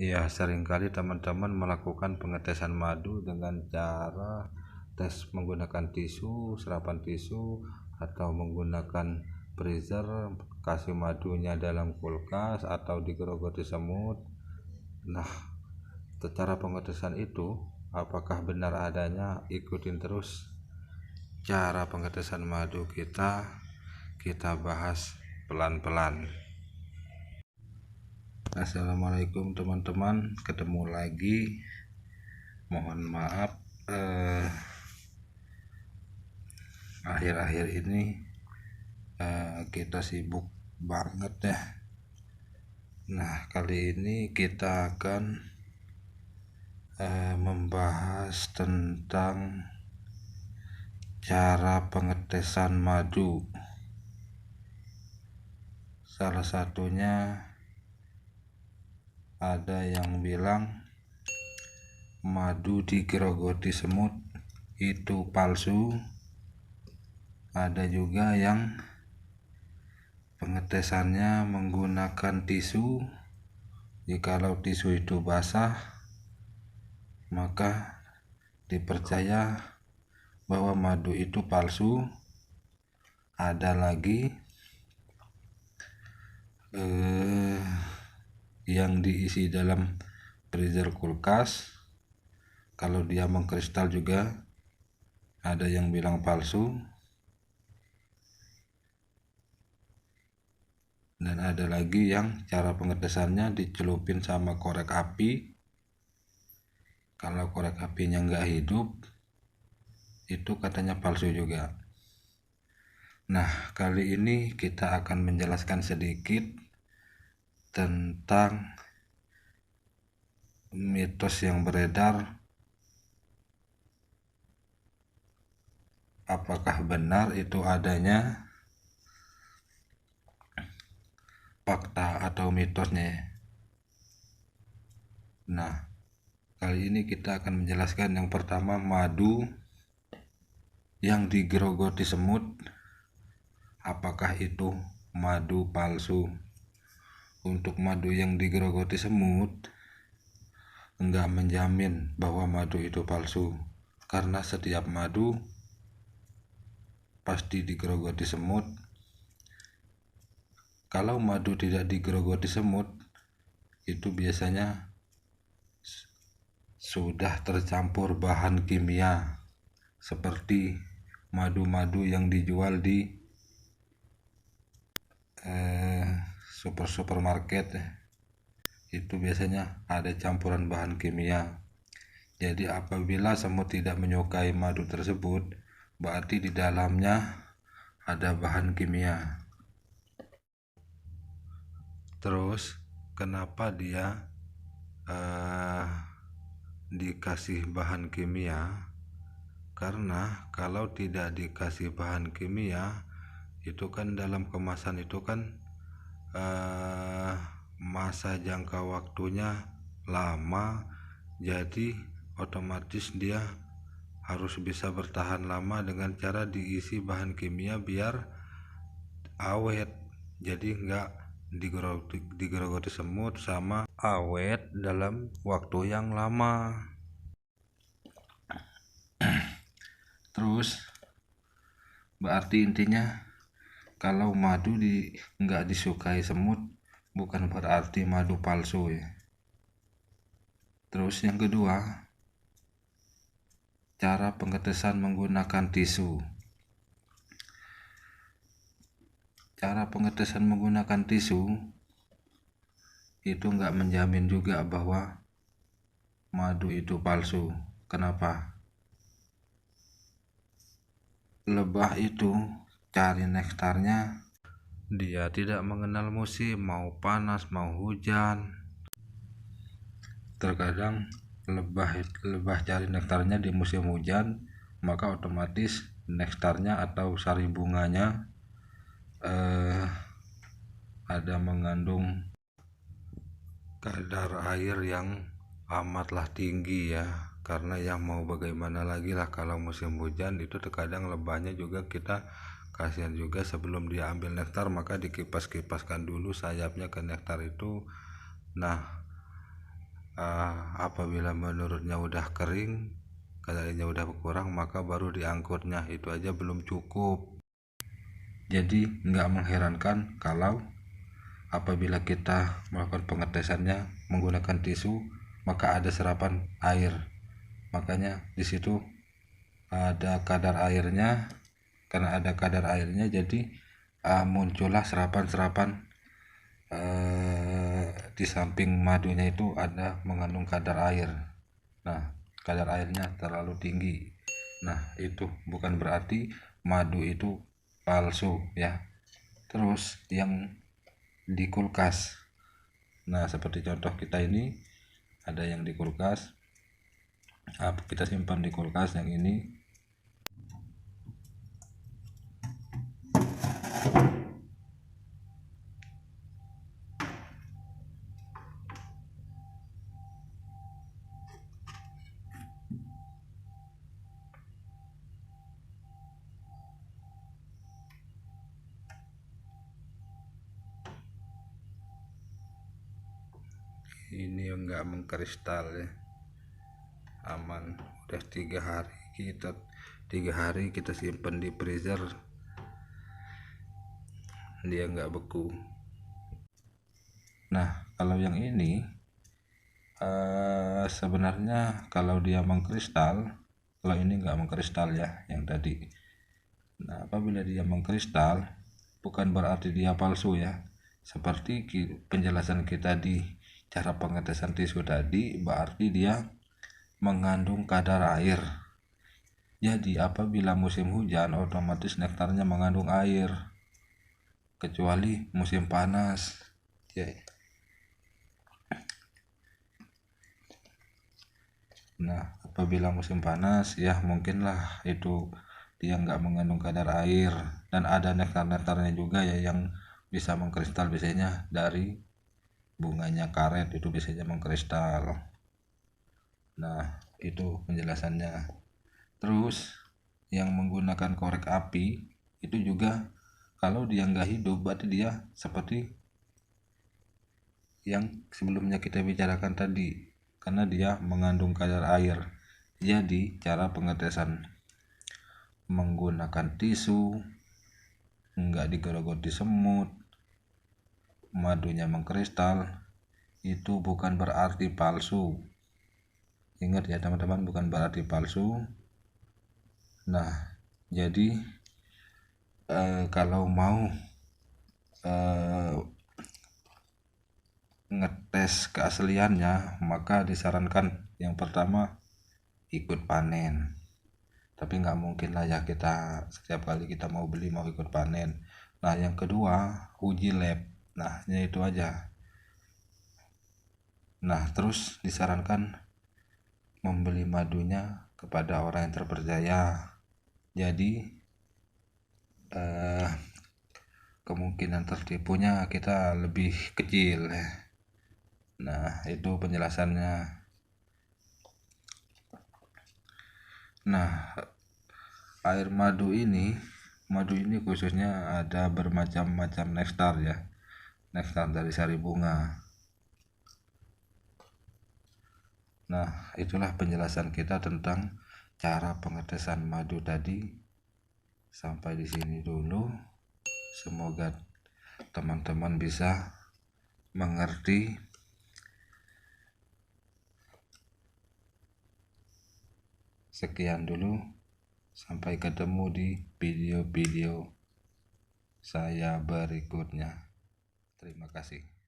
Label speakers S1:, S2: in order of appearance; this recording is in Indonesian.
S1: Ya, seringkali teman-teman melakukan pengetesan madu dengan cara tes menggunakan tisu, serapan tisu, atau menggunakan freezer, kasih madunya dalam kulkas, atau digerogoti semut. Nah, cara pengetesan itu apakah benar adanya? Ikutin terus cara pengetesan madu kita bahas pelan-pelan. Assalamualaikum teman-teman, ketemu lagi. Mohon maaf akhir-akhir ini kita sibuk banget ya. Nah, kali ini kita akan membahas tentang cara pengetesan madu. Salah satunya ada yang bilang madu digerogoti semut itu palsu. Ada juga yang pengetesannya menggunakan tisu. Jikalau tisu itu basah, maka dipercaya bahwa madu itu palsu. Ada lagi yang diisi dalam freezer kulkas, kalau dia mengkristal juga ada yang bilang palsu. Dan ada lagi yang cara pengetesannya dicelupin sama korek api. Kalau korek apinya nggak hidup, itu katanya palsu juga. Nah, kali ini kita akan menjelaskan sedikit tentang mitos yang beredar. Apakah benar itu adanya fakta atau mitosnya? Nah, kali ini kita akan menjelaskan yang pertama, madu yang digerogoti semut. Apakah itu madu palsu? Untuk madu yang digerogoti semut enggak menjamin bahwa madu itu palsu, karena setiap madu pasti digerogoti semut. Kalau madu tidak digerogoti semut, itu biasanya sudah tercampur bahan kimia, seperti madu-madu yang dijual di supermarket. Itu biasanya ada campuran bahan kimia. Jadi apabila semut tidak menyukai madu tersebut, berarti di dalamnya ada bahan kimia. Terus kenapa dia dikasih bahan kimia? Karena kalau tidak dikasih bahan kimia, itu kan dalam kemasan itu kan masa jangka waktunya lama, jadi otomatis dia harus bisa bertahan lama dengan cara diisi bahan kimia biar awet. Jadi enggak digerogoti semut sama awet dalam waktu yang lama. Terus berarti intinya kalau madu enggak disukai semut, bukan berarti madu palsu ya. Terus yang kedua, cara pengetesan menggunakan tisu. Cara pengetesan menggunakan tisu itu enggak menjamin juga bahwa madu itu palsu. Kenapa? Lebah itu cari nektarnya, dia tidak mengenal musim, mau panas mau hujan. Terkadang lebah cari nektarnya di musim hujan, maka otomatis nektarnya atau sari bunganya ada mengandung kadar air yang amatlah tinggi ya. Karena yang mau bagaimana lagi lah, kalau musim hujan itu terkadang lebahnya juga kita kasihan juga, sebelum dia ambil nektar maka dikipas-kipaskan dulu sayapnya ke nektar itu. Nah, Apabila menurutnya udah kering, kadar airnya udah berkurang, maka baru diangkutnya. Itu aja belum cukup. Jadi nggak mengherankan kalau apabila kita melakukan pengetesannya menggunakan tisu, maka ada serapan air. Makanya di situ ada kadar airnya. Karena ada kadar airnya, jadi muncullah serapan-serapan di samping madunya itu ada mengandung kadar air. Nah, kadar airnya terlalu tinggi. Nah, itu bukan berarti madu itu palsu ya. Terus yang di kulkas. Nah, seperti contoh kita ini ada yang di kulkas. Kita simpan di kulkas yang ini. Ini enggak mengkristal ya, aman. Udah 3 hari kita simpan di freezer, dia enggak beku. Nah, kalau yang ini sebenarnya kalau dia mengkristal, kalau ini enggak mengkristal ya yang tadi. Nah, apabila dia mengkristal bukan berarti dia palsu ya. Seperti penjelasan kita di cara pengetesan tisu tadi, berarti dia mengandung kadar air. Jadi apabila musim hujan otomatis nektarnya mengandung air, kecuali musim panas ya. Nah, apabila musim panas ya mungkinlah itu dia nggak mengandung kadar air, dan ada nektar-nektarnya juga ya yang bisa mengkristal, biasanya dari bunganya karet itu biasanya mengkristal. Nah, itu penjelasannya. Terus yang menggunakan korek api itu juga kalau dia nggak hidup berarti dia seperti yang sebelumnya kita bicarakan tadi, karena dia mengandung kadar air. Jadi cara pengetesan menggunakan tisu, nggak digerogoti semut, madunya mengkristal, itu bukan berarti palsu. Ingat ya teman-teman, bukan berarti palsu. Nah, jadi kalau mau ngetes keasliannya, maka disarankan yang pertama ikut panen. Tapi nggak mungkin lah ya kita setiap kali kita mau beli mau ikut panen. Nah, yang kedua uji lab. Nah, itu aja. Nah, terus disarankan membeli madunya kepada orang yang terpercaya. Jadi kemungkinan tertipunya kita lebih kecil. Nah, itu penjelasannya. Nah, air madu ini khususnya ada bermacam-macam nektar ya. Nektar dari sari bunga. Nah, itulah penjelasan kita tentang cara pengetesan madu tadi. Sampai di sini dulu. Semoga teman-teman bisa mengerti. Sekian dulu. Sampai ketemu di video-video saya berikutnya. Terima kasih.